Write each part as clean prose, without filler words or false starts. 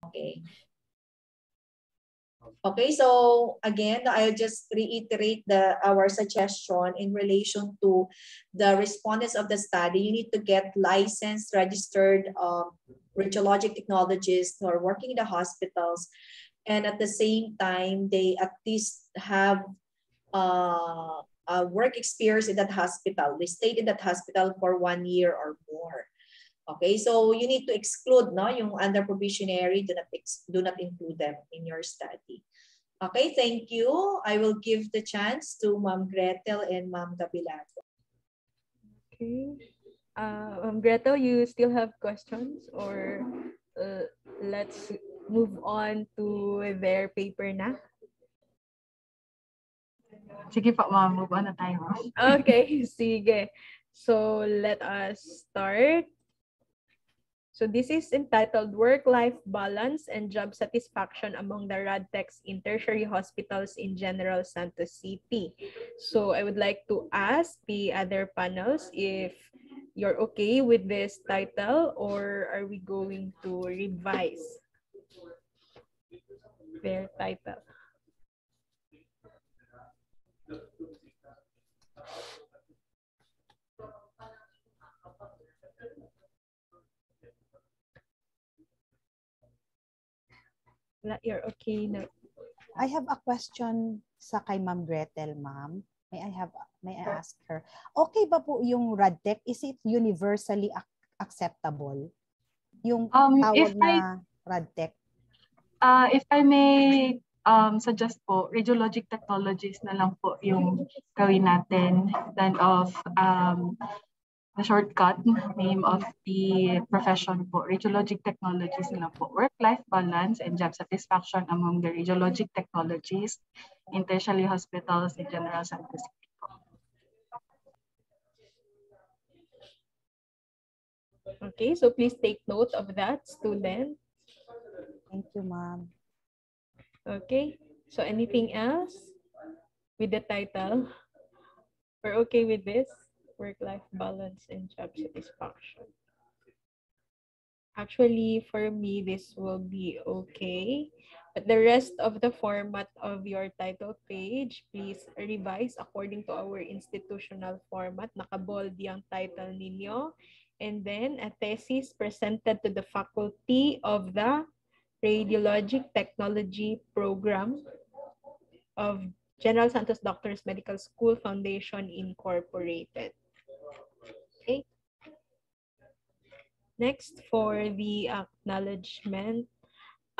Okay. Okay, so again, I'll just reiterate our suggestion in relation to the respondents of the study. You need to get licensed, registered radiologic technologists who are working in the hospitals, and at the same time, they at least have a work experience in that hospital. They stayed in that hospital for 1 year or more. Okay, so you need to exclude, no, yung under probationary, do not include them in your study. Okay, thank you. I will give the chance to Ma'am Gretel and Ma'am Gabilago. Okay. Gretel, you still have questions, or let's move on to their paper na? Sige po, ma'am. Move on na tayo. Okay, sige. So, let us start. So, this is entitled Work-Life Balance and Job Satisfaction Among the RADTECs in Tertiary Hospitals in General Santos City. So, I would like to ask the other panels if you're okay with this title, or are we going to revise their title? You're okay na. I have a question sa kay Ma'am Gretel, ma'am. May I ask her? Okay ba po yung RADTEC? Is it universally acceptable? Yung tawag na RADTEC? If I may suggest po, radiologic technologies na lang po yung gawin natin than of the shortcut name of the profession po. Radiologic technologies na lang po. Work-life balance and job satisfaction among the radiologic technologies in tertiary hospitals in General Santos City po. Okay, so please take note of that, student. Thank you, ma'am. Okay, so anything else with the title? We're okay with this? Work-life balance and job satisfaction. Actually, for me, this will be okay. But the rest of the format of your title page, please revise according to our institutional format. Nakabold yung title ninyo. And then, a thesis presented to the faculty of the Radiologic Technology Program of General Santos Doctors Medical School Foundation Incorporated. Okay. Next, for the acknowledgement.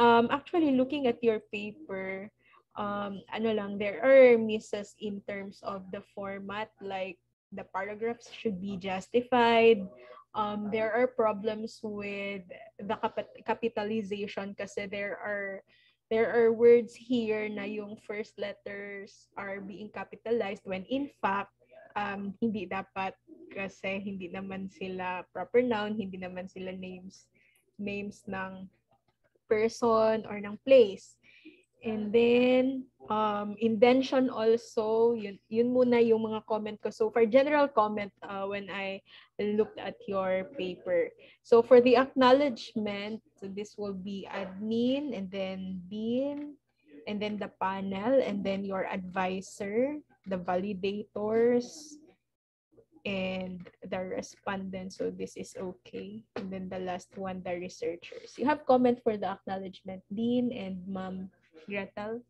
Actually, looking at your paper, there are misses in terms of the format, like the paragraphs should be justified. There are problems with the capitalization kasi there are words here na yung first letters are being capitalized when in fact hindi dapat, kasi hindi naman sila proper noun, hindi naman sila names ng person or ng place. And then indention also, yun muna yung mga comment ko. So for general comment, when I looked at your paper. So for the acknowledgement, so this will be admin, and then dean, and then the panel, and then your advisor, the validators, and the respondents. So this is okay. And then the last one, the researchers. You have comment for the acknowledgement, Dean and Ma'am Gretel?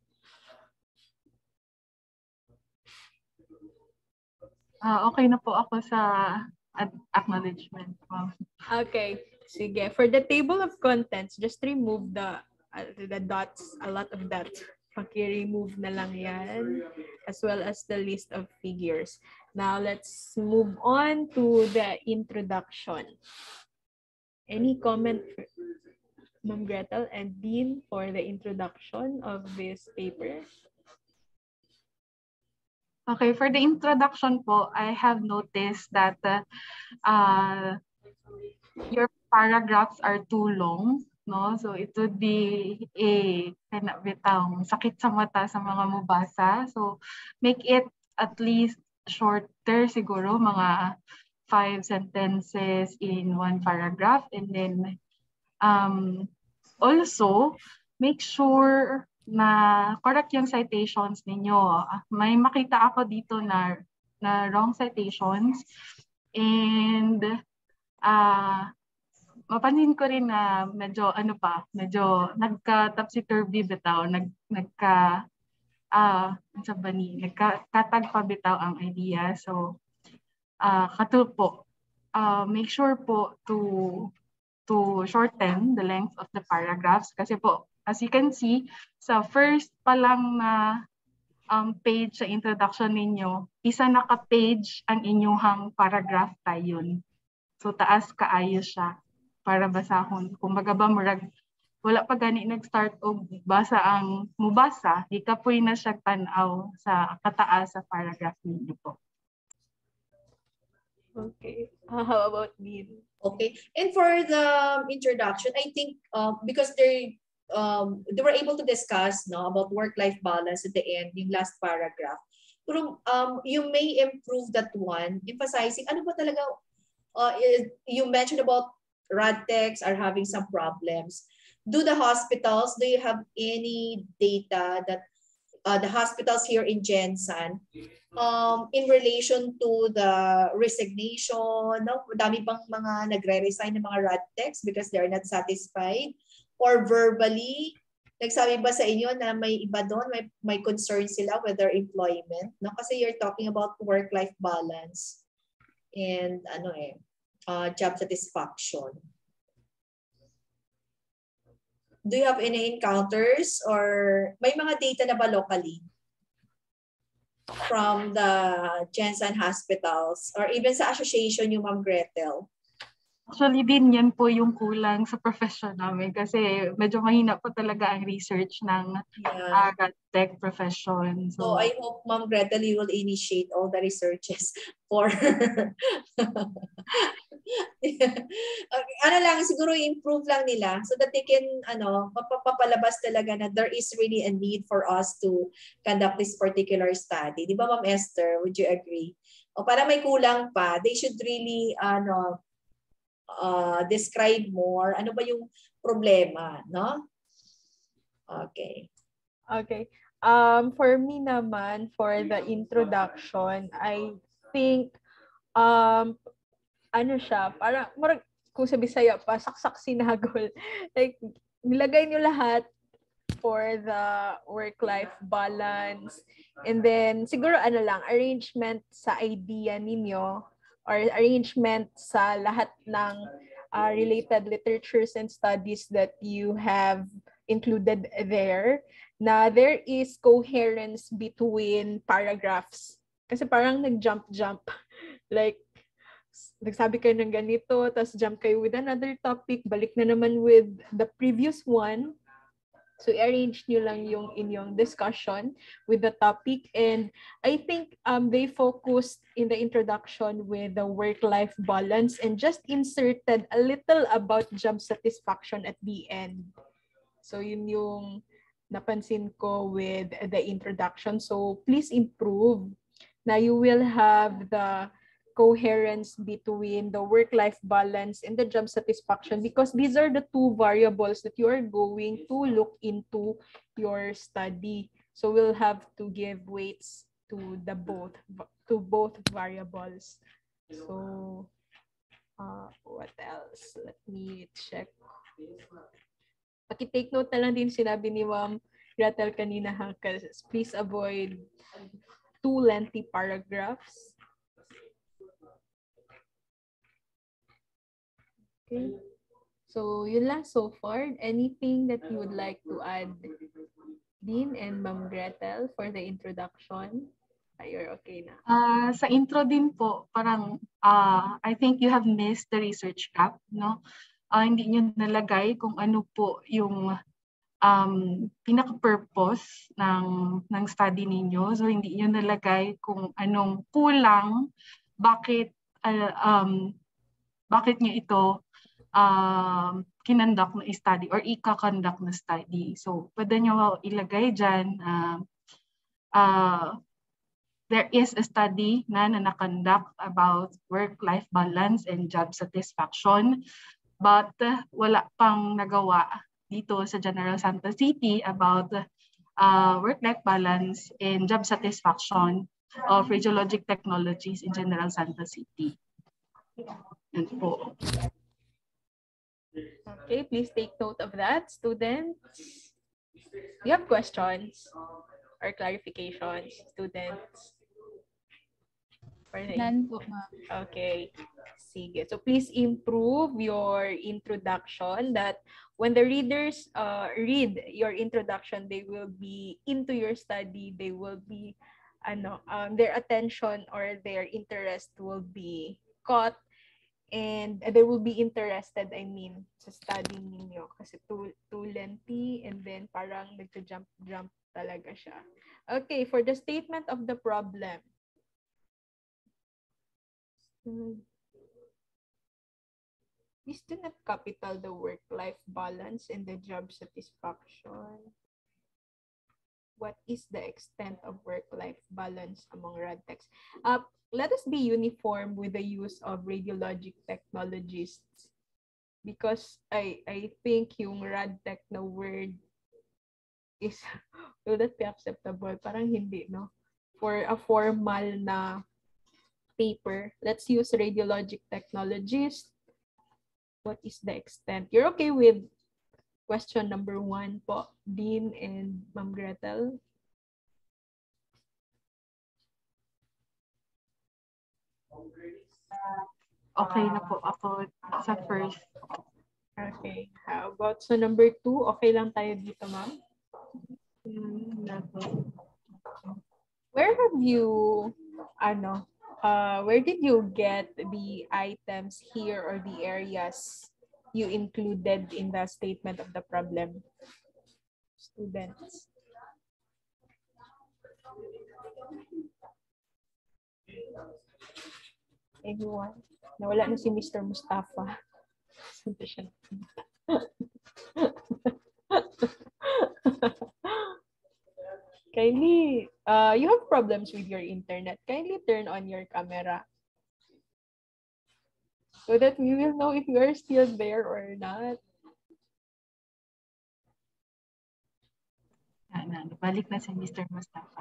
Okay na po ako sa acknowledgement. Okay, sige. For the table of contents, just remove the dots, a lot of dots. Paki-remove na lang yan, as well as the list of figures. Now, let's move on to the introduction. Any comment, Ma'am Gretel and Dean, for the introduction of this paper? Okay, for the introduction po, I have noticed that your paragraphs are too long. No, so it would be bitang sakit sa mata sa mga mabasa. So make it at least shorter siguro, mga 5 sentences in one paragraph, and then Also, make sure na correct yung citations ninyo. May makita ako dito na wrong citations. And mapansin ko rin na medyo nagka-topsy-turvy bitaw, nagkatag pa bitaw ang idea. So, katul po, make sure po to shorten the length of the paragraphs kasi po, as you can see, sa first pa lang na page sa introduction ninyo, isa naka-page ang inyuhang paragraph tayon. So taas kaayo siya para basahon. Kung ba murag wala pa gani nag-start og basa ang mubasa, di ka po'y na siya tanaw sa kataas sa paragraph ninyo po. Okay. How about me? Okay. And for the introduction, I think because they were able to discuss about work-life balance at the end, yung last paragraph. Pero you may improve that one, emphasizing ano ba talaga, you mentioned about RADTECs are having some problems. Do the hospitals, do you have any data that the hospitals here in Jensen, in relation to the resignation, no? Dami bang mga nagre-resign ng mga RADTECs because they are not satisfied? Or verbally, nagsabi ba sa inyo na may iba doon, may concern sila with their employment? No? Kasi you're talking about work-life balance and job satisfaction. Do you have any encounters or may mga data na ba locally from the Jensen hospitals or even sa association yung Ma'am Gretel? Actually din yan po yung kulang sa profession namin kasi medyo mahina po talaga ang research ng tech profession. So I hope Ma'am Gretel, you will initiate all the researches for siguro improve lang nila so that they can mapapalabas talaga na there is really a need for us to conduct this particular study. Di ba Ma'am Esther, would you agree? O para may kulang pa, they should really describe more ano ba yung problema, no? Okay. Okay. For me naman, for the introduction, I think parang kung sa Bisaya pa, saksak sinagol. Like, nilagay nyo lahat for the work-life balance. And then, siguro arrangement sa idea ninyo or arrangement sa lahat ng related literatures and studies that you have included there, na there is coherence between paragraphs. Kasi parang nag-jump. Like, nagsabi kayo ng ganito, tapos jump kayo with another topic, balik na naman with the previous one. So, i-arrange nyo lang yung inyong discussion with the topic. And I think they focused in the introduction with the work-life balance and just inserted a little about job satisfaction at the end. So, yun yung napansin ko with the introduction. So, please improve na you will have the coherence between the work-life balance and the job satisfaction because these are the two variables that you are going to look into your study. So we'll have to give weights to both variables. So what else? Let me check. Paki-take note na lang din sinabi ni Ma'am Gretel kanina ha, because please avoid too lengthy paragraphs. Okay. So, yun lang so far. Anything that you would like to add, Dean and Ma'am Gretel, for the introduction? You're okay na. Sa intro din po, parang I think you have missed the research gap, no? Hindi nyo nalagay kung ano po yung pinaka-purpose ng study ninyo. So, hindi nyo nalagay kung anong kulang, bakit nyo ito kinandak na study or ika-conduct na study. So, pwede nyo ilagay dyan, there is a study na na-conduct about work-life balance and job satisfaction, but wala pang nagawa dito sa General Santos City about work-life balance and job satisfaction of radiologic technologies in General Santos City. Yan po. Okay, please take note of that, students. Do you have questions or clarifications, students? None po, ma'am. Okay. Sige. So please improve your introduction, that when the readers read your introduction, they will be into your study, they will be their attention or their interest will be caught, and they will be interested, I mean, sa study ninyo kasi too lengthy and then parang nagja-jump talaga siya. Okay, for the statement of the problem. Please do not capital the work-life balance and the job satisfaction. What is the extent of work-life balance among radtechs? Let us be uniform with the use of radiologic technologists, because I think yung radtech na word is will that be acceptable? Parang hindi, no? For a formal na paper, let's use radiologic technologist. What is the extent? You're okay with question number 1 po, Dean and Ma'am Gretel? Okay na po ako sa first. Okay. How about so number 2? Okay lang tayo dito, ma'am? Where have you, where did you get the items here or the areas you included in the statement of the problem? Students. Everyone. Nawala na si Mr. Mustafa. Kindly, you have problems with your internet. Kindly turn on your camera so that we will know if you are still there or not. Balik na si Mr. Mustafa.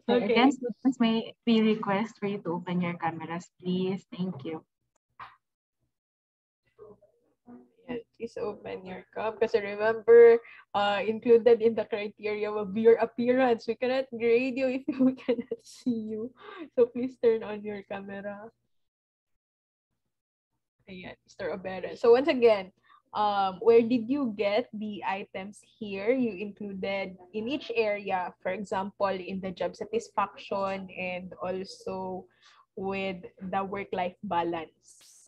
Okay. Again, students, may we request for you to open your cameras, please. Thank you. Yeah, please open your cam. Because remember, included in the criteria will be your appearance. We cannot grade you if we cannot see you. So please turn on your camera. Ayan, Mr. Obera. So once again, where did you get the items here? You included in each area, for example, in the job satisfaction and also with the work-life balance.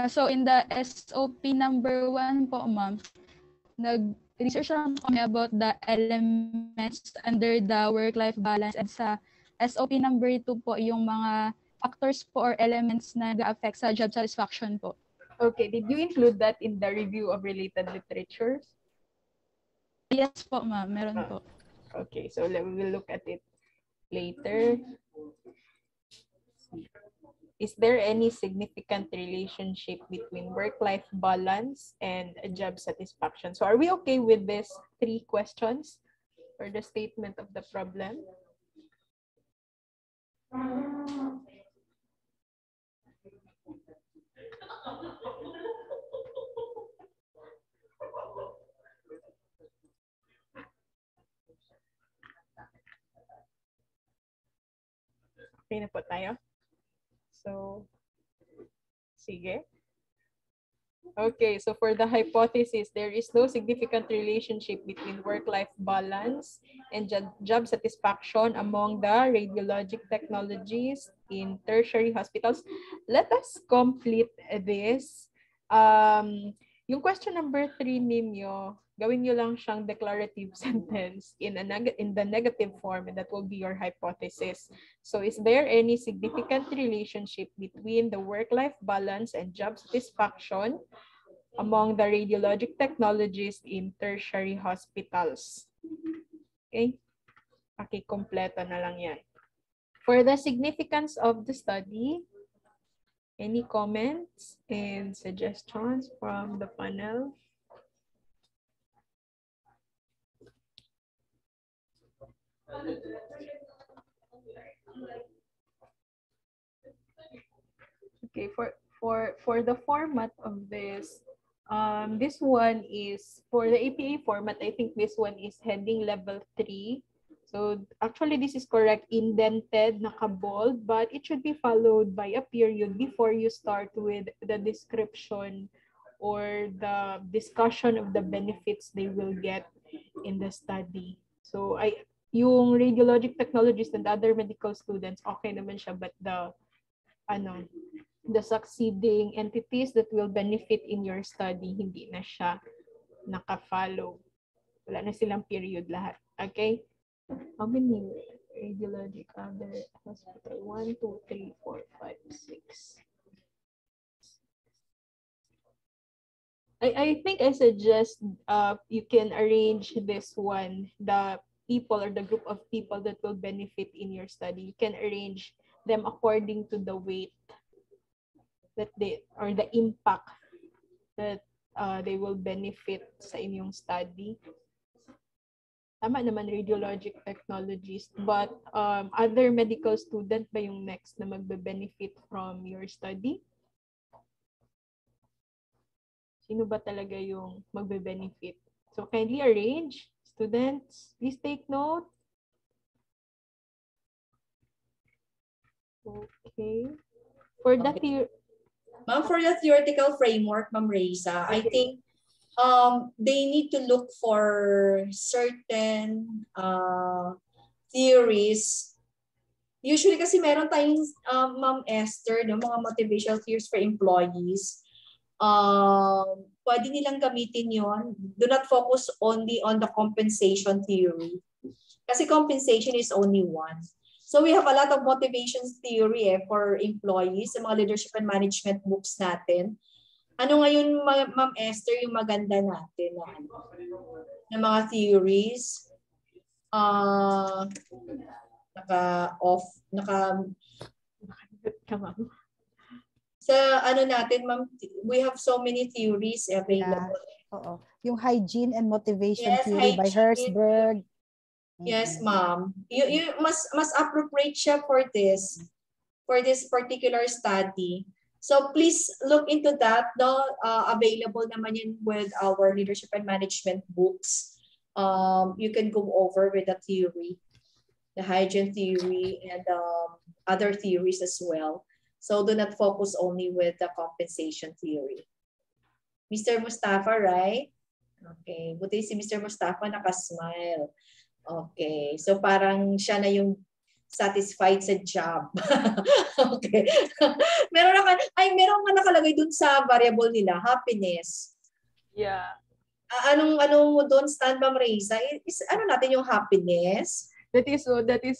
So in the SOP number 1 po, ma'am, nag-research lang kami about the elements under the work-life balance, and sa SOP number 2 po, yung mga factors po or elements na nag-affect sa job satisfaction po. Okay, did you include that in the review of related literatures? Yes po, ma'am, meron po. Okay, so we will look at it later. Is there any significant relationship between work-life balance and job satisfaction? So are we okay with these 3 questions for the statement of the problem? Okay na po tayo. So, sige. Okay, so for the hypothesis, there is no significant relationship between work-life balance and job satisfaction among the radiologic technologies in tertiary hospitals. Let us complete this. Yung question number 3 ninyo, gawin nyo lang siyang declarative sentence in the negative form, and that will be your hypothesis. So is there any significant relationship between the work-life balance and job satisfaction among the radiologic technologists in tertiary hospitals? Okay? Okay, kompleto na lang yan. For the significance of the study, Any comments and suggestions from the panel? Okay, for the format of this, this one is for the APA format. I think this one is heading level 3. So actually, this is correct, indented, naka-bold, but it should be followed by a period before you start with the description or the discussion of the benefits they will get in the study. So yung radiologic technologists and other medical students, okay naman siya, but the succeeding entities that will benefit in your study, hindi na siya naka-follow. Wala na silang period lahat. Okay? How many radiologic other hospital? 1, 2, 3, 4, 5, 6. I think I suggest you can arrange this one, the people or the group of people that will benefit in your study. You can arrange them according to the weight that they or the impact that they will benefit sa inyong study. Tama naman, radiologic technologist, but other medical student ba yung next na magbe-benefit from your study? Sino ba talaga yung magbe-benefit? So kindly arrange. Students, please take note. Okay. For that year, Ma'am, for the theoretical framework, Ma'am Reza, I think they need to look for certain theories. Usually kasi meron tayong Ma'am Esther, no, mga motivational theories for employees. Pwede nilang gamitin yon. Do not focus only on the compensation theory. Kasi compensation is only one. So we have a lot of motivation theory for employees sa mga leadership and management books natin. Ano ngayon, Ma'am Esther, yung maganda natin na mga theories? Sa ano natin, Ma'am, we have so many theories available. Yeah. Oo. Yung hygiene and motivation theory by Herzberg. Yes, Ma'am. You must appropriate siya for this particular study. So please look into that. No, available naman yun with our leadership and management books. You can go over with the theory, the hygiene theory, and other theories as well. So do not focus only with the compensation theory. Mr. Mustafa, right? Okay. Buti si Mr. Mustafa nakasmile. Okay. So parang siya na yung satisfied sa job. Okay. meron nga nakalagay dun sa variable nila, happiness. Yeah. Anong mo doon, stand Ma'am Reza? Ano natin yung happiness? That is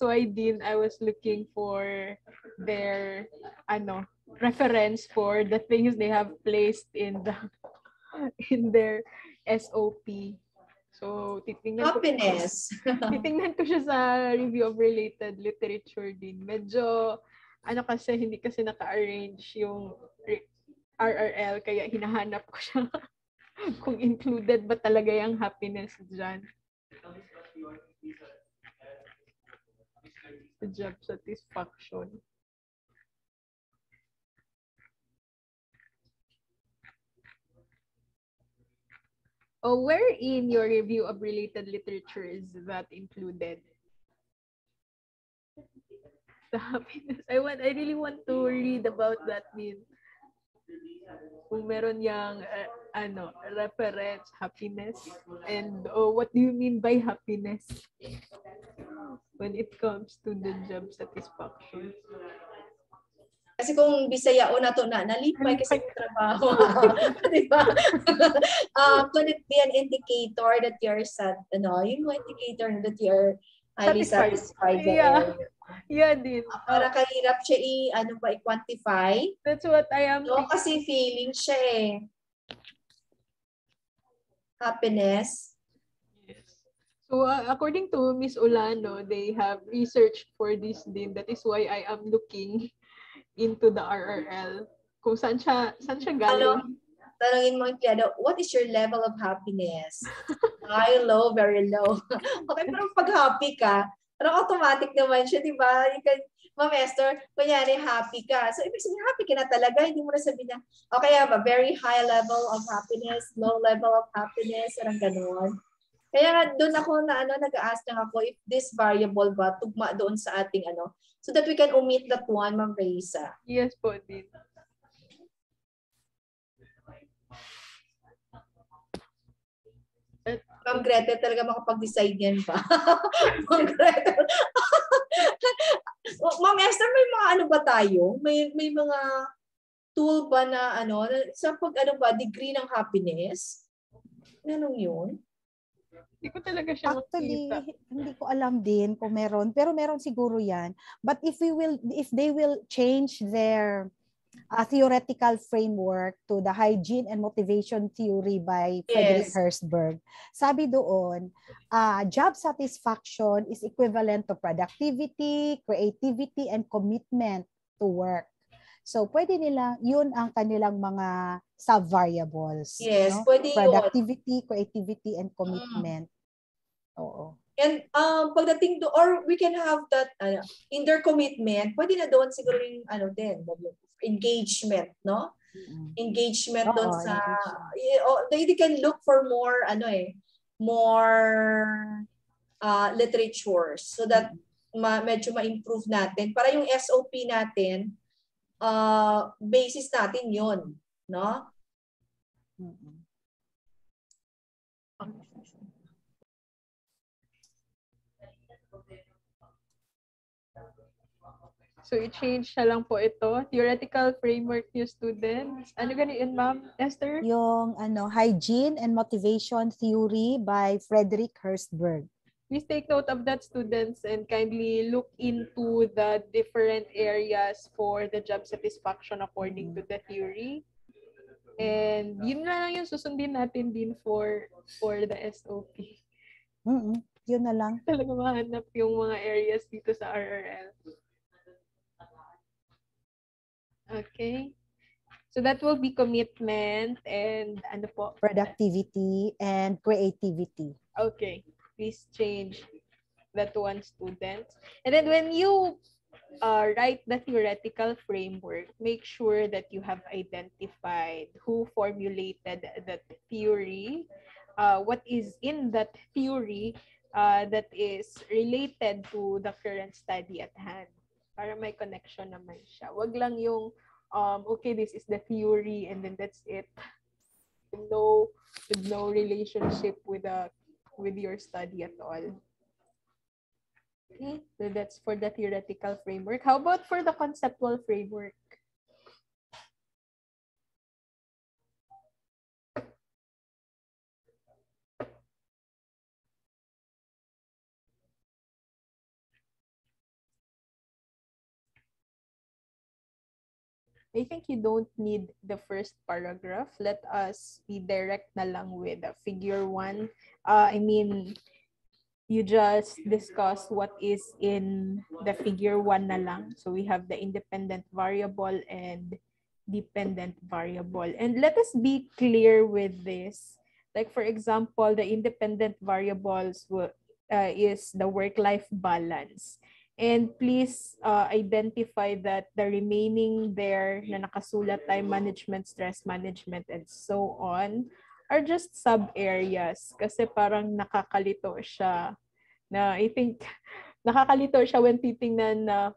why Dean, I was looking for their reference for the things they have placed in their SOP. So titingnan happiness. Titingnan ko siya sa review of related literature din. Medyo kasi hindi kasi naka-arrange yung RRL kaya hinahanap ko siya kung included ba talaga yung happiness dyan. The job satisfaction. Oh, where in your review of related literature is that included? The happiness. I really want to read about that din. Kung meron yang reference, happiness, and what do you mean by happiness when it comes to the job satisfaction? Kasi kung Bisaya o nato nalipay kasi yung trabaho. Diba? Could it be an indicator that you're yung indicator that you're highly satisfied? Yeah, din. Para kahirap siya i-quantify. That's what I am thinking. Kasi feeling siya happiness. Yes. So according to Miss Olano, they have researched for this din. That is why I am looking into the RRL. Kung saan siya Ano, galing. tanungin mo yung empleyado, what is your level of happiness? High, low, very low. Okay, pero pag happy ka, parang automatic naman siya, di ba? You can, Ma'am Esther, kunyari happy ka. So, ibig sabihin, happy ka na talaga. Hindi mo na sabihin na, okay, I have a very high level of happiness, low level of happiness, parang gano'n. Kaya nga, doon ako na nag-ask lang ako if this variable ba tugma doon sa ating so that we can omit that one, Ma'am Raisa. Yes po din. Ma'am Gretel talaga makapag-decide yan pa. Ma'am Gretel. Ma'am Esther, may mga ba tayo? May mga tool ba na sa pag degree ng happiness? Anong yun? Hindi ko talaga siya Actually, makita. hindi ko alam din kung meron, pero meron siguro 'yan. But if they will change their theoretical framework to the hygiene and motivation theory by Frederick Yes. Herzberg, sabi doon, job satisfaction is equivalent to productivity, creativity, and commitment to work. So, pwede nila, yun ang kanilang mga sub-variables. Yes, no? pwede yun. Productivity, creativity, and commitment. Oo. And pagdating do, or we can have that in their commitment, pwede na doon siguro yung din, engagement, no? Engagement doon sa they can look for more more literatures so that medyo ma-improve natin para yung SOP natin basis natin yon, no? So, i-change na lang po ito. Theoretical framework new students. Ano ganun, Ma'am Esther? Yung hygiene and motivation theory by Frederick Herzberg. Please take note of that, students, and kindly look into the different areas for the job satisfaction according to the theory. And yun na lang yung susundin natin din for the SOP. Yun na lang. Talaga mahanap yung mga areas dito sa RRL. Okay. So that will be commitment and ano po? Productivity and creativity. Okay. Please change that one, students. And then when you write the theoretical framework, make sure that you have identified who formulated that theory, what is in that theory that is related to the current study at hand. Para may connection naman siya. Wag lang yung, okay, this is the theory and then that's it. With no relationship with your study at all. Okay, so that's for the theoretical framework. How about for the conceptual framework? I think you don't need the first paragraph. Let us be direct na lang with figure 1. You just discuss what is in the figure 1 na lang. So we have the independent variable and dependent variable. And let us be clear with this. Like for example, the independent variables is the work-life balance. And please identify that the remaining there na nakasulat time management, stress management, and so on are just sub-areas. Kasi parang nakakalito siya. Na I think nakakalito siya when titingnan na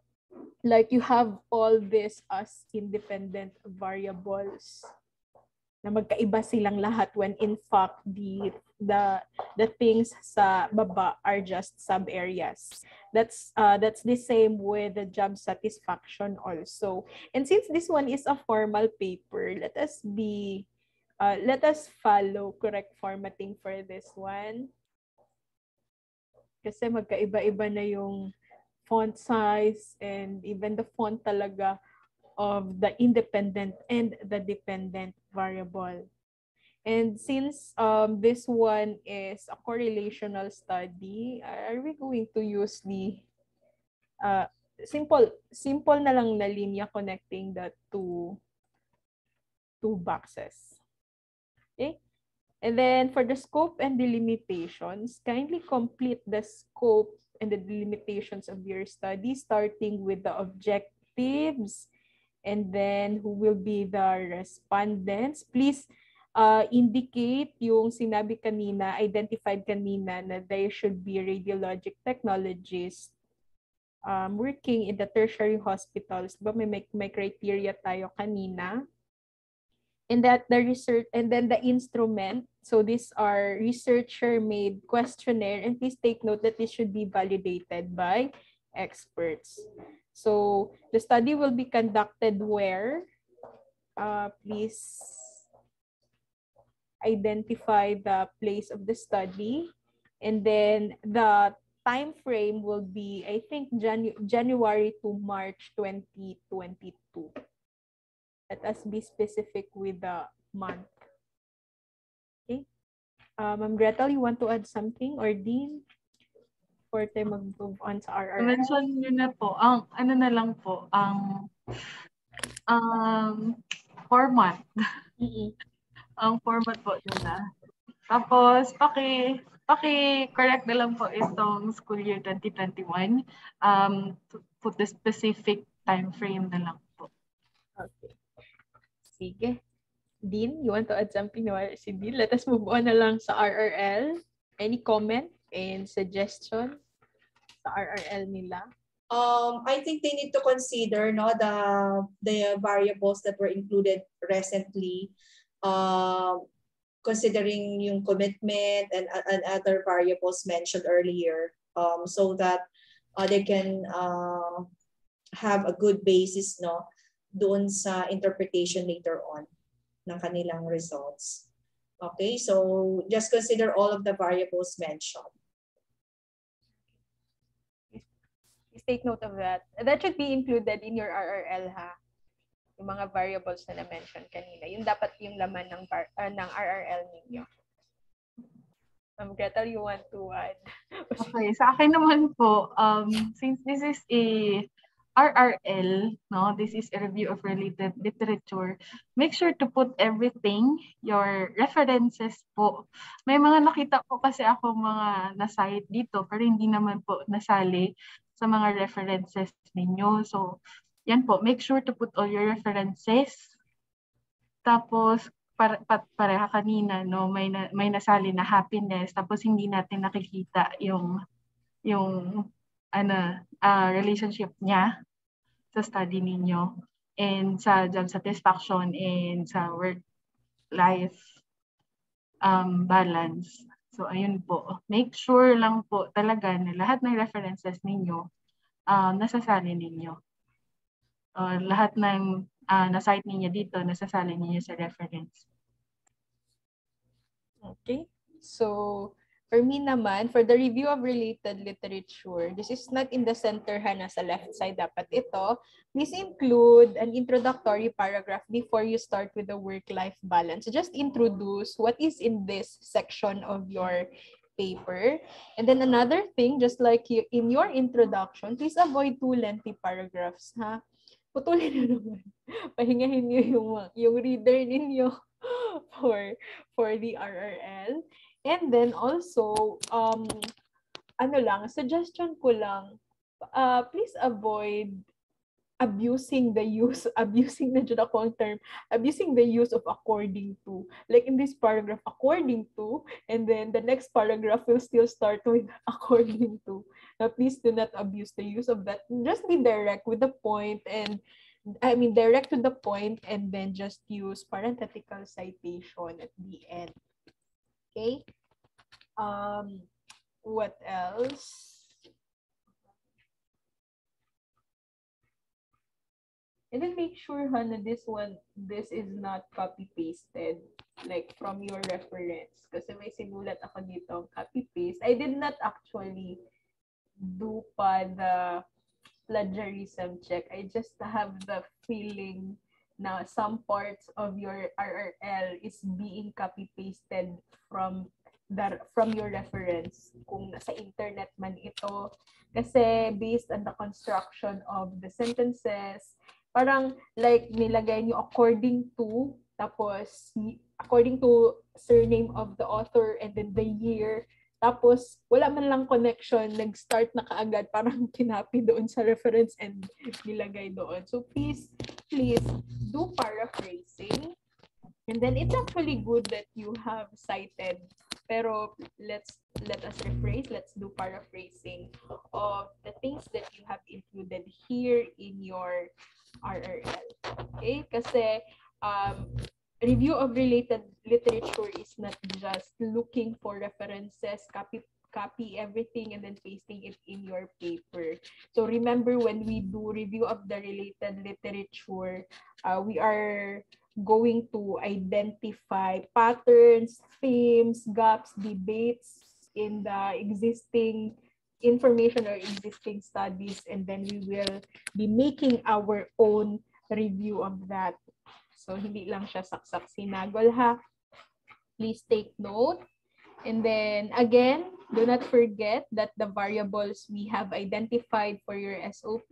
like you have all this as independent variables na magkaiba silang lahat when in fact the things sa baba are just sub areas. That's the same with the job satisfaction also. And since this one is a formal paper, let us follow correct formatting for this one. Kasi magkaiba-iba na yung font size and even the font talaga of the independent and the dependent variable. And since this one is a correlational study, are we going to use the simple na lang na linya connecting the two 2 boxes. Okay? And then for the scope and delimitations, kindly complete the scope and the delimitations of your study, starting with the objectives, and then who will be the respondents. Please indicate yung sinabi kanina, identified kanina, na there should be radiologic technologists working in the tertiary hospitals. Diba may criteria tayo kanina? And that the research, and then the instrument. So these are researcher-made questionnaire, and please take note that this should be validated by experts. So the study will be conducted where? Please identify the place of the study, and then the time frame will be, I think, January to March 2022. Let us be specific with the month. Okay. Ma'am Gretel, you want to add something? Or Dean? Or tayo mag-move on sa RRL? Mention nyo na po, ang ano na lang po, ang format. Ang format po nila. Tapos, paki-correct na lang po itong school year 2021. Put the specific time frame na lang po. Okay. Sige. Dean, you want to add something? No, si Dean, let us move on na lang sa RRL. Any comment and suggestion sa RRL nila? I think they need to consider the variables that were included recently, considering yung commitment and other variables mentioned earlier, so that they can have a good basis doon sa interpretation later on ng kanilang results. Okay, so just consider all of the variables mentioned. Please take note of that. That should be included in your RRL, ha? Yung mga variables na na-mention kanina. Yung dapat yung laman ng RRL ninyo. Gretel, you want to add? Okay, sa akin naman po, since this is a RRL, no, this is a review of related literature, make sure to put everything, your references po. May mga nakita po kasi ako mga na-cite dito, pero hindi naman po nasali sa mga references ninyo. So, yan po, make sure to put all your references. Tapos, pareha kanina, no, may nasali na happiness, tapos hindi natin nakikita yung relationship niya sa study ninyo and sa job satisfaction and sa work-life balance. So, ayun po. Make sure lang po talaga na lahat ng references ninyo nasasali ninyo. Lahat ng na-cite ninyo dito, nasasali ninyo sa reference. Okay. So, for me naman, for the review of related literature, this is not in the center, ha, nasa left side dapat ito. Please include an introductory paragraph before you start with the work-life balance. Just introduce what is in this section of your paper. And then another thing, just like in your introduction, please avoid too lengthy paragraphs, ha? Putulin nyo naman. Pahingahin nyo yung reader ninyo for the RRL. And then also, suggestion ko lang, please avoid abusing the use of according to. Like in this paragraph, according to, and then the next paragraph will still start with according to. Now, please do not abuse the use of that. Just be direct with the point direct to the point, and then just use parenthetical citation at the end. Okay. What else? And then make sure na this is not copy-pasted, like from your reference. Kasi may sinulat ako dito, copy-paste. I did not actually do pa the plagiarism check. I just have the feeling na some parts of your RRL is being copy-pasted from your reference, kung nasa internet man ito. Kasi based on the construction of the sentences, parang like nilagay niyo according to, tapos according to surname of the author and then the year, tapos wala man lang connection, nag-start na kaagad, parang kinapi doon sa reference and nilagay doon. So please do paraphrasing. And then it's actually good that you have cited, pero let us rephrase, let's do paraphrasing of the things that you have included here in your RRL. Okay? Kasi review of related literature is not just looking for references, copy everything and then pasting it in your paper. So remember, when we do review of the related literature, we are going to identify patterns, themes, gaps, debates in the existing information or existing studies, and then we will be making our own review of that. So hindi lang siya saksak sinagol, ha. Please take note. And then again, do not forget that the variables we have identified for your SOP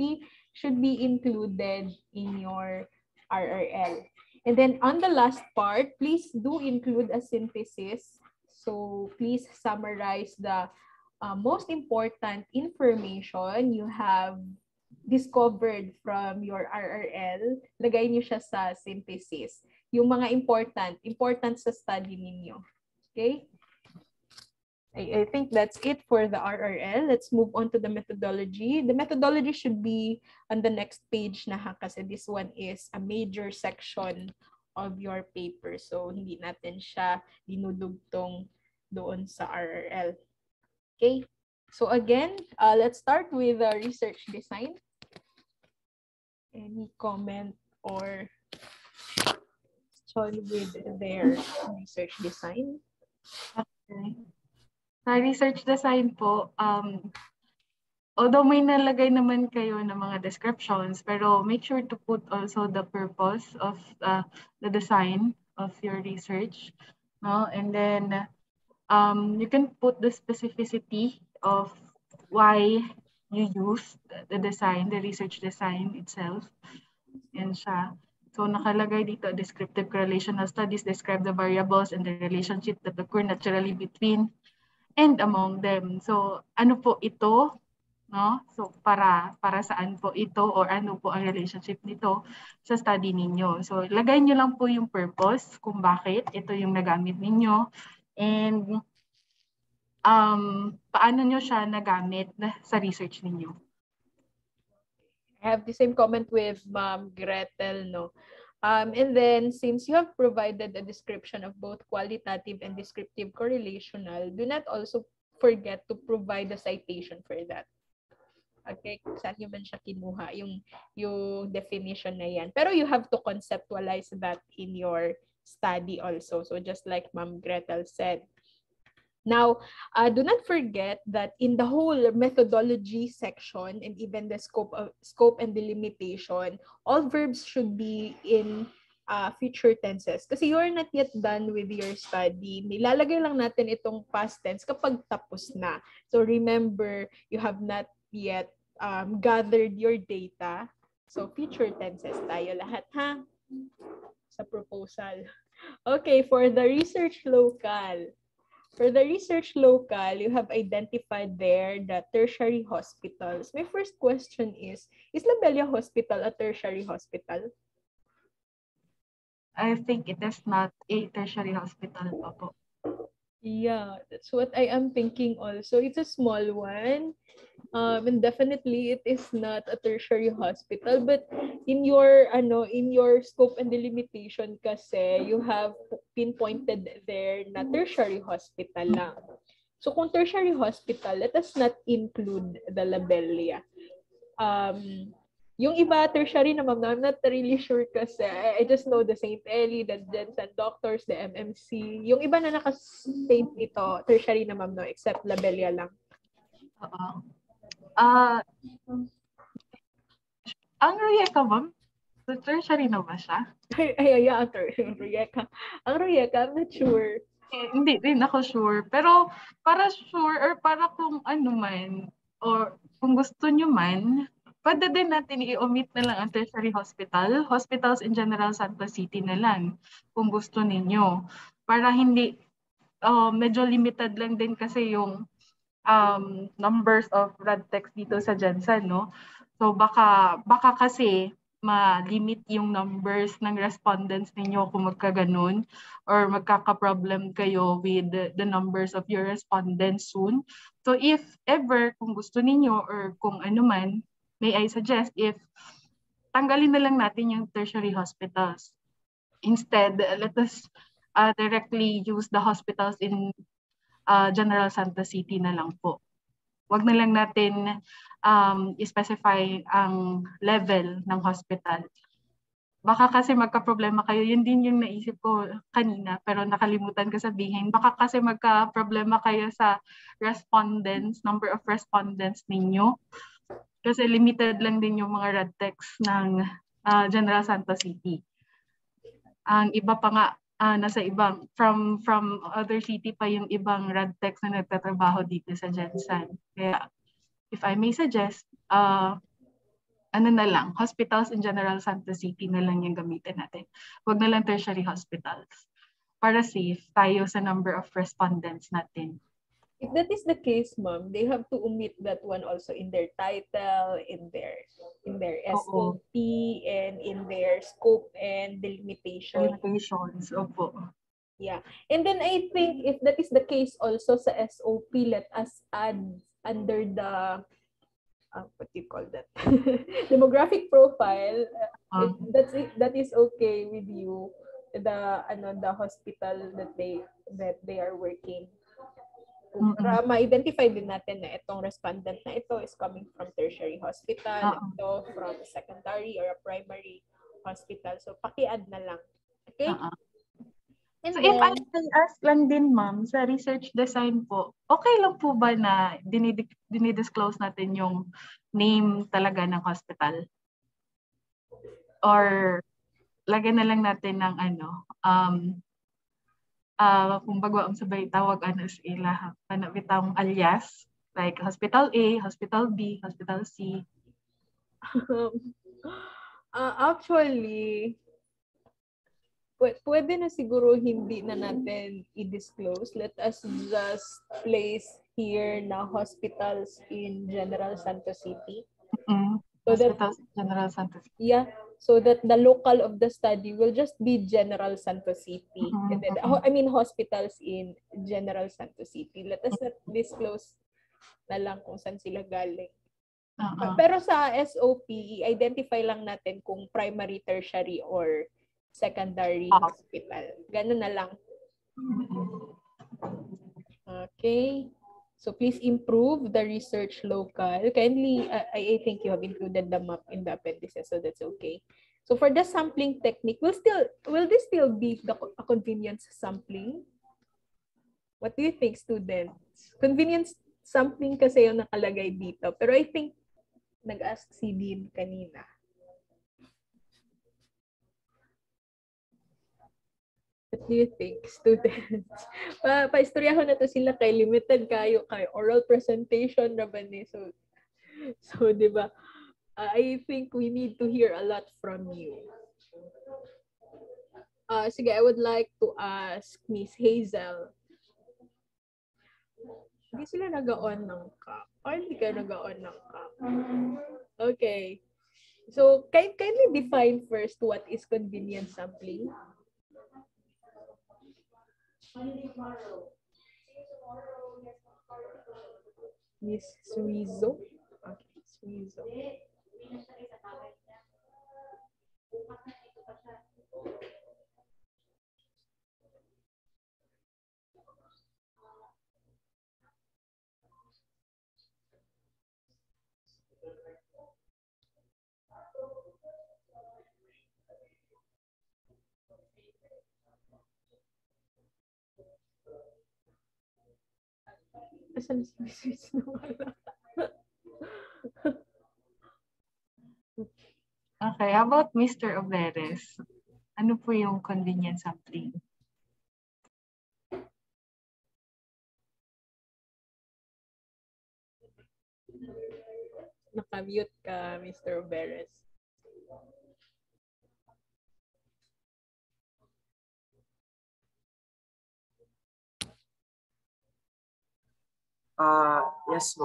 should be included in your RRL. And then on the last part, please do include a synthesis. So please summarize the most important information you have discovered from your RRL. Lagay niyo siya sa synthesis. Yung mga important sa study ninyo. Okay? I think that's it for the RRL. Let's move on to the methodology. The methodology should be on the next page na, ha, kasi this one is a major section of your paper. So hindi natin siya dinudugtong doon sa RRL. Okay? So again, let's start with the research design. Any comment or question with their research design? Okay. Sa research design po, although may nalagay naman kayo ng mga descriptions, pero make sure to put also the purpose of the design of your research, no? And then you can put the specificity of why you use the design, the research design itself. Yan siya. So nakalagay dito, descriptive correlational studies describe the variables and the relationship that occur naturally between and among them. So ano po ito? No? So para saan po ito, or ano po ang relationship nito sa study ninyo? So lagay niyo lang po yung purpose kung bakit ito yung nagamit ninyo, and paano nyo siya nagamit sa research ninyo. I have the same comment with Ma'am Gretel, no? And then, since you have provided a description of both qualitative and descriptive correlational, do not also forget to provide a citation for that. Okay, saan nyo man siya kinuha, yung definition na yan. Pero you have to conceptualize that in your study also. So just like Ma'am Gretel said. Now, do not forget that in the whole methodology section and even the scope and delimitation, all verbs should be in future tenses. Kasi you are not yet done with your study. Nilalagay lang natin itong past tense kapag tapos na. So remember, you have not yet gathered your data. So future tenses tayo lahat, ha? Sa proposal. Okay, for the research local. For the research local, you have identified there the tertiary hospitals. My first question is Labelia Hospital a tertiary hospital? I think it is not a tertiary hospital pa po. Yeah, that's what I am thinking also. It's a small one. And definitely it is not a tertiary hospital, but in your scope and delimitation kasi you have pinpointed there na tertiary hospital lang. So kung tertiary hospital, let us not include the Labelia. Yung iba tertiary na, ma'am, I'm not really sure kasi I just know the St. Eli, the Jensen Doctors, the MMC. Yung iba na naka-state ito, tertiary na, ma'am, no, except Labelia lang. Oo. Ang Royeca, ma'am? So, tertiary na ba siya? Ang Royeca. Ang Royeca, I'm not sure. Hindi rin ako sure. Pero para sure, or para kung ano man, or kung gusto nyo man, pwede din natin i-omit na lang ang tertiary hospital. Hospitals in General Santos City na lang kung gusto ninyo. Para hindi, medyo limited lang din kasi yung numbers of rad techs dito sa Jensen, no? So baka kasi ma-limit yung numbers ng respondents ninyo kung magkaganon or magkaka-problem kayo with the numbers of your respondents soon. So if ever, kung gusto ninyo or kung ano man, may I suggest if tanggalin na lang natin yung tertiary hospitals. Instead, let us directly use the hospitals in General Santos City na lang po. Wag na lang natin specify ang level ng hospital. Baka kasi magka-problema kayo. Yun din yung naisip ko kanina pero nakalimutan ko sabihin. Baka kasi magka-problema kayo sa respondents, number of respondents ninyo. Kasi limited lang din yung mga rad techs ng General Santos City. Ang iba pa nga nasa ibang from other city pa yung ibang rad techs na nagtatrabaho dito sa Jensen. Kaya if I may suggest, ano na lang, hospitals in General Santos City na lang yung gamitin natin. Huwag na lang tertiary hospitals para safe tayo sa number of respondents natin. If that is the case, ma'am, they have to omit that one also in their title, in their SOP, and in their scope and delimitation. Limitations, opo. Yeah. And then I think if that is the case also sa SOP, let us add under the what do you call that? Demographic profile. If that is okay with you, the hospital that they are working. Para ma-identify din natin na itong respondent na ito is coming from tertiary hospital, ito from secondary or a primary hospital. So, paki-add na lang. Okay? And so, then, if I can ask lang din, ma'am, sa research design po, okay lang po ba na dinidisclose natin yung name talaga ng hospital? Or, lagyan na lang natin ng kumbaga ang sabay tawag sa ila bitang alias like Hospital A, Hospital B, Hospital C. Actually, pwede na siguro hindi na natin i-disclose. Let us just place here na hospitals in General Santos City. So hospitals in General Santos City. Yeah. So that the local of the study will just be General Santos City. And then, hospitals in General Santos City. Let us not disclose na lang kung saan sila galing. Pero sa SOP, identify lang natin kung primary, tertiary, or secondary hospital. Ganun na lang. Okay. So please improve the research local. Kindly, I think you have included the map in the appendices, so that's okay. So for the sampling technique, will this still be a convenience sampling? What do you think, students? Convenience sampling kasi yung nakalagay dito. Pero I think nag-ask si Dean kanina. What do you think, students? Pa-istoryahan na to sila kay limited kay oral presentation na ba ni? So di ba? I think we need to hear a lot from you. Sige, I would like to ask Miss Hazel. Hindi sila nag-on ng cup. Hindi ka nag-on ng cup. Okay. So, kindly define first what is convenience sampling. Miss Suizo. Okay, Suizo. Okay, how about Mr. Overes? Ano po yung convenience sampling? Naka-mute ka, Mr. Oberes. Yes,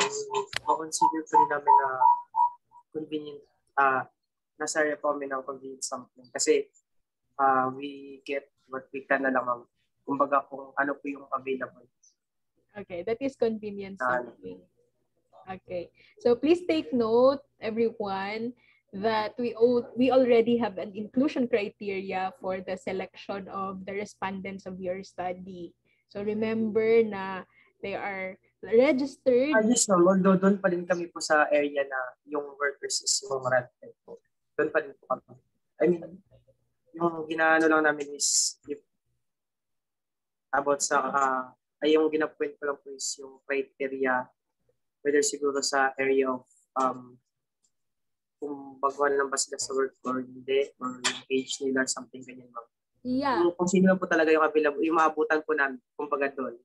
consider pa rin namin na convenient, nasa area po kami ng convenient sampling. Kasi we get what we can na lang, ma'am. Kumbaga kung ano po yung available. Okay, that is convenient sampling. Okay, so please take note, everyone, that we already have an inclusion criteria for the selection of the respondents of your study. So remember na they are registered. Yes, ma'am. Although doon pa rin kami po sa area na yung workers is yung red po. Doon pa rin po kami. I mean, yung ginaano lang namin is about sa yung ginapuin ko lang po is yung criteria, whether siguro sa area of kung baguhan lang ba sila sa work or hindi, or yung age nila, something ganyan, ma'am. Yeah. Kung sino lang po talaga yung available, yung maabutan po namin, kumbaga doon.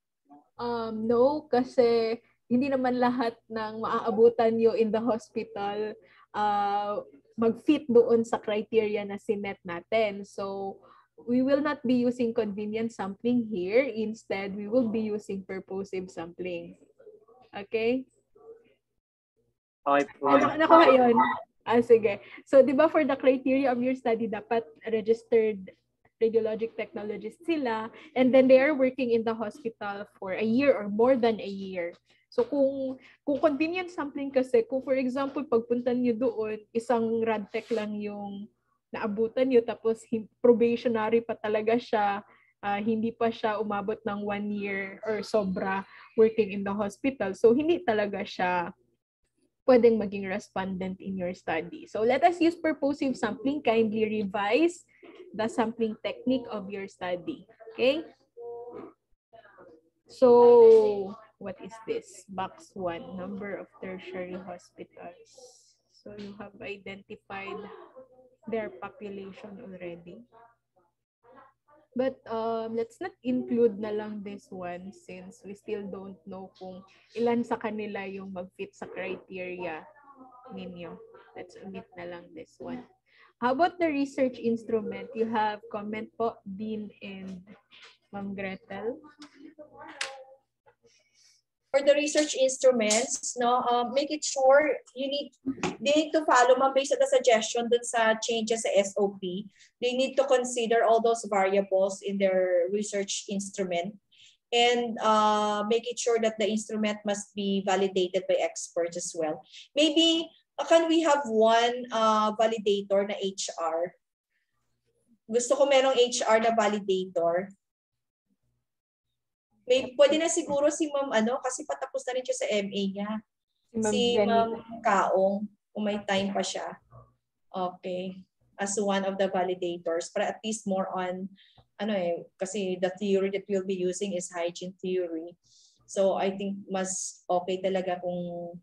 No, kasi hindi naman lahat ng maaabutan nyo in the hospital mag-fit doon sa criteria na sinet natin. So, we will not be using convenient sampling here. Instead, we will be using purposive sampling. Okay? Okay po. Nakuha yun? Sige. So, di ba for the criteria of your study, dapat registered radiologic technologists sila, and then they are working in the hospital for a year or more than a year. So kung convenient sampling kasi, kung for example, pagpunta niyo doon, isang radtech lang yung naabutan niyo, tapos probationary pa talaga siya, hindi pa siya umabot ng 1 year or sobra working in the hospital. So hindi talaga siya pwedeng maging respondent in your study. So let us use purposive sampling. Kindly revise the sampling technique of your study. Okay? So, what is this? Box 1, number of tertiary hospitals. So, you have identified their population already. But let's not include na lang this one since we still don't know kung ilan sa kanila yung mag-fit sa criteria ninyo. Let's omit na lang this one. How about the research instrument? You have comment po, Dean and Ma'am Gretel. For the research instruments, no, make it sure they need to follow, ma'am, based on the suggestion dun sa changes sa SOP. They need to consider all those variables in their research instrument and make it sure that the instrument must be validated by experts as well. Maybe can we have one validator na HR? Gusto ko merong HR na validator. Pwede na siguro si Ma'am kasi patapos na rin siya sa MA niya. Si Ma'am Kaong, kung may time pa siya. Okay. As one of the validators. Para at least more on, kasi the theory that we'll be using is hygiene theory. So I think mas okay talaga kung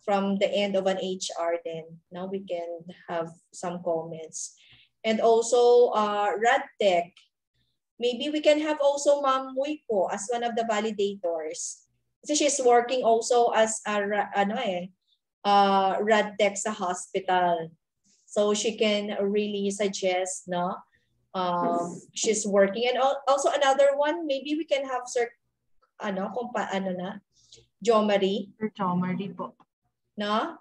from the end of an HR then. Now we can have some comments. And also, RadTech. Maybe we can have also Ma'am Muiko as one of the validators. Kasi she's working also as a RadTech sa hospital. So she can really suggest, no? She's working. And also another one, maybe we can have Sir, Jomari. Sir Jomari po. No?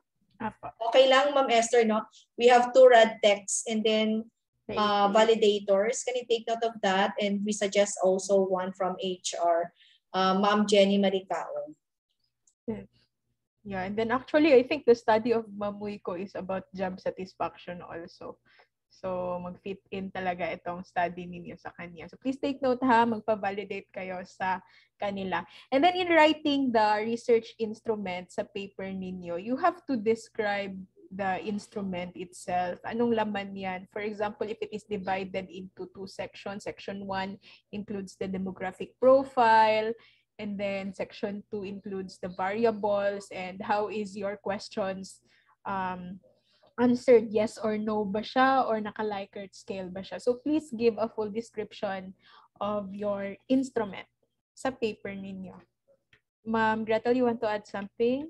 Okay lang, Ma'am Esther, no? We have 2 RadTechs and then validators. Can you take note of that? And we suggest also one from HR, Ma'am Jenny Maricao. Yeah, and then actually, I think the study of Mamuiko is about job satisfaction also. So, mag-fit in talaga itong study ninyo sa kanya. So, please take note ha, magpa-validate kayo sa kanila. And then in writing the research instrument sa paper ninyo, you have to describe the instrument itself. Anong laman yan? For example, if it is divided into 2 sections, section 1 includes the demographic profile, and then section 2 includes the variables, and how is your questions answered, yes or no ba siya, or naka-Likert scale ba siya? So please give a full description of your instrument sa paper ninyo. Ma'am Gretel, you want to add something?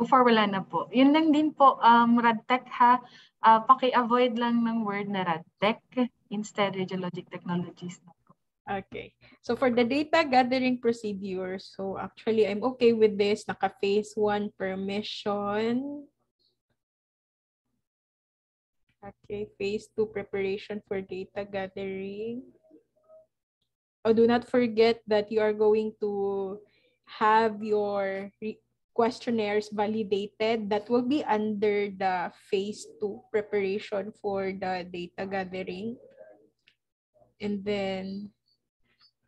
So far, wala na po. Yun lang din po, RadTech ha. Paki-avoid lang ng word na RadTech. Instead, Radiologic Technologies na po. Okay. So for the data gathering procedure, so actually I'm okay with this. Naka phase 1 permission. Okay, phase 2 preparation for data gathering. Oh, do not forget that you are going to have your questionnaires validated. That will be under the phase 2 preparation for the data gathering. And then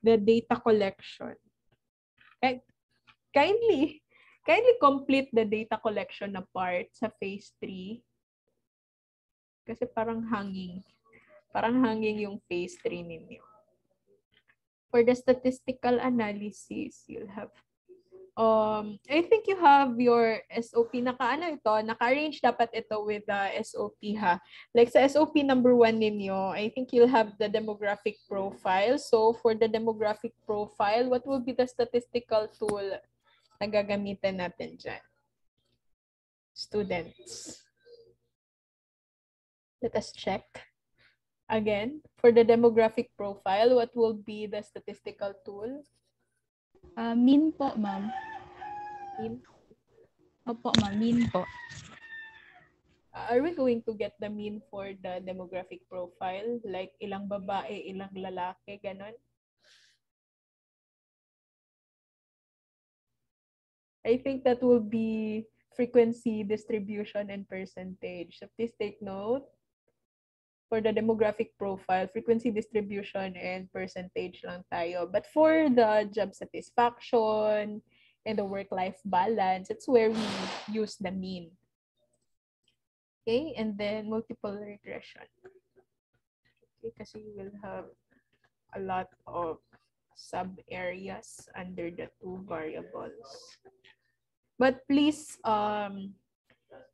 the data collection. Okay. Kindly complete the data collection na part sa phase 3. Kasi parang hanging yung phase 3 ninyo. For the statistical analysis, you'll have I think you have your SOP. Naka-arrange dapat ito with the SOP ha. Like sa SOP number 1 ninyo, I think you'll have the demographic profile. So for the demographic profile, what will be the statistical tool na gagamitin natin dyan? Students. Let us check. Again, for the demographic profile, what will be the statistical tool? Mean po, ma'am. Mean? Opo, ma'am. Mean po. Are we going to get the mean for the demographic profile? Like ilang babae, ilang lalaki, ganon? I think that will be frequency, distribution, and percentage. So please take note. For the demographic profile, frequency, distribution, and percentage lang tayo. But for the job satisfaction and the work-life balance, it's where we use the mean. Okay, and then multiple regression. Okay, kasi you will have a lot of sub-areas under the 2 variables. But please,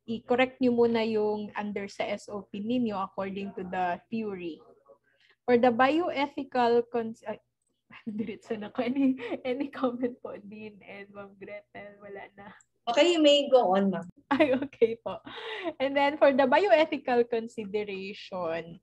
i-correct nyo muna yung under sa SOP ninyo according to the theory. For the bioethical diretso na ko. Any comment po, Dean and Ma'am Gretel? Wala na. Okay, you may go on, ma'am. Ay, okay po. And then for the bioethical consideration,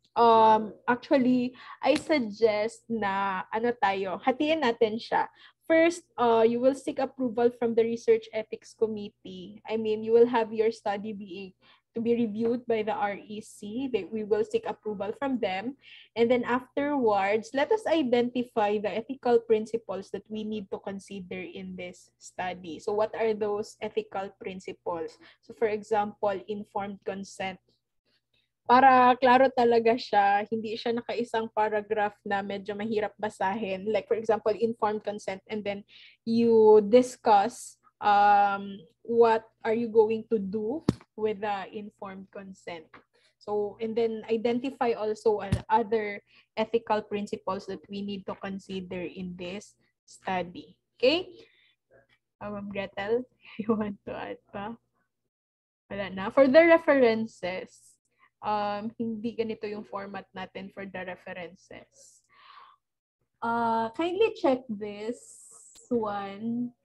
actually, I suggest na hatiin natin siya. First, you will seek approval from the Research Ethics Committee. I mean, you will have your study to be reviewed by the REC. We will seek approval from them. And then afterwards, let us identify the ethical principles that we need to consider in this study. So what are those ethical principles? So for example, informed consent. Para klaro talaga siya, hindi siya nakaisang paragraph na medyo mahirap basahin. Like for example, informed consent, and then you discuss what are you going to do with the informed consent. So, and then identify also other ethical principles that we need to consider in this study. Okay? Ma'am Gretel, you want to add pa? Wala na. For the references, hindi ganito yung format natin for the references. Kindly check this one.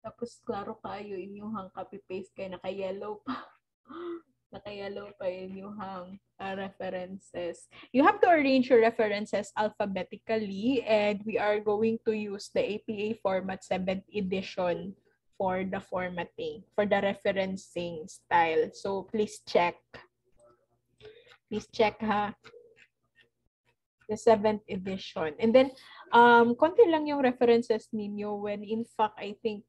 Tapos, klaro kayo inyong copy-paste kayo. Naka-yellow pa. Naka-yellow pa inyong references. You have to arrange your references alphabetically, and we are going to use the APA format 7th edition for the formatting, for the referencing style. So, please check. Please check ha. The 7th edition. And then, konti lang yung references ninyo when in fact, I think,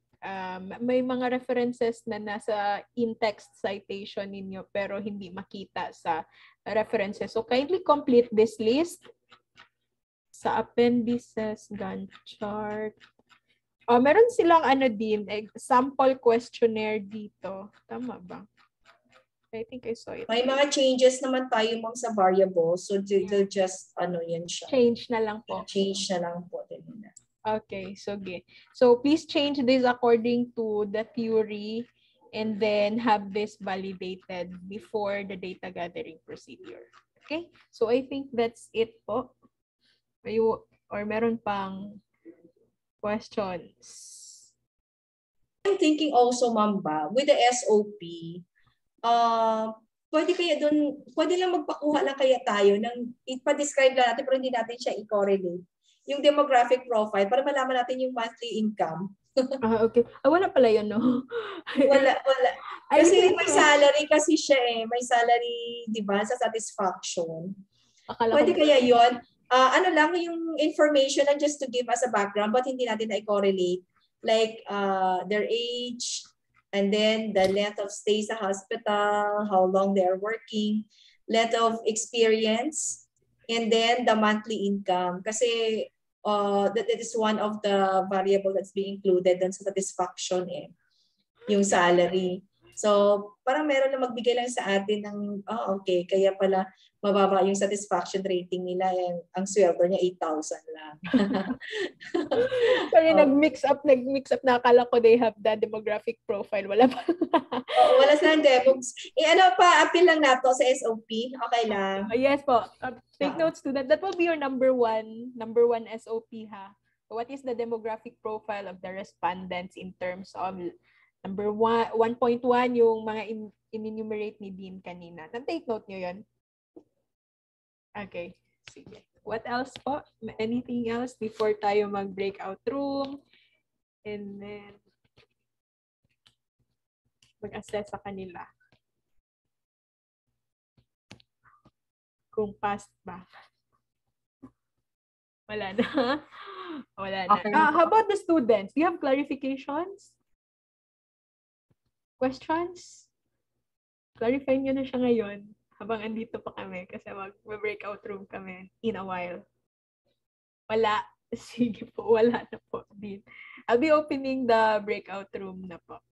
may mga references na nasa in-text citation ninyo pero hindi makita sa references. So, kindly complete this list sa appendices, Gantt chart. Meron silang din, sample questionnaire dito. Tama ba? I think I saw it. May mga changes naman tayo mong sa variable. So, they'll just, yan siya. Change na lang po. Change na lang po. Okay, so okay. So, please change this according to the theory and then have this validated before the data gathering procedure. Okay? So, I think that's it po. Or meron pang questions? I'm thinking also, Ma'am Ba, with the SOP, pwede lang magpakuha lang kaya tayo ng ipa-describe lang natin pero hindi natin siya i-correlate. Yung demographic profile para malaman natin yung monthly income. Okay. Wala pala yun, no? Wala. Ay, Kasi hindi may ko. salary kasi siya eh. May salary, di ba, sa satisfaction. Akala Pwede ko kaya yun? Ano lang yung information lang just to give us a background but hindi natin na-correlate. Like their age, and then the length of stay sa hospital, how long they are working, length of experience, and then the monthly income. Kasi that is one of the variable that's being included dun sa satisfaction eh, yung salary. So, parang meron na magbigay lang sa atin ng, okay, kaya pala mababa yung satisfaction rating nila. Ang sweldo niya, 8,000 lang. Sorry, nag-mix up. Nakakala ko they have the demographic profile. Wala pa. Wala silang demos. Appeal lang nato sa SOP. Okay lang. Yes po. Take notes to that. That will be your number one SOP, ha? What is the demographic profile of the respondents in terms of number 1.1, yung mga in-enumerate ni Dean kanina. Na-take note nyo yun? Okay. Sige. What else po? Anything else before tayo mag-breakout room? And then, mag-assess sa kanila. Kung past ba? Wala na. Wala na. Okay. How about the students? Do you have clarifications? Questions? Clarify nyo na siya ngayon habang andito pa kami kasi mag-breakout room kami in a while. Wala. Sige po, wala na po. I'll be opening the breakout room na po.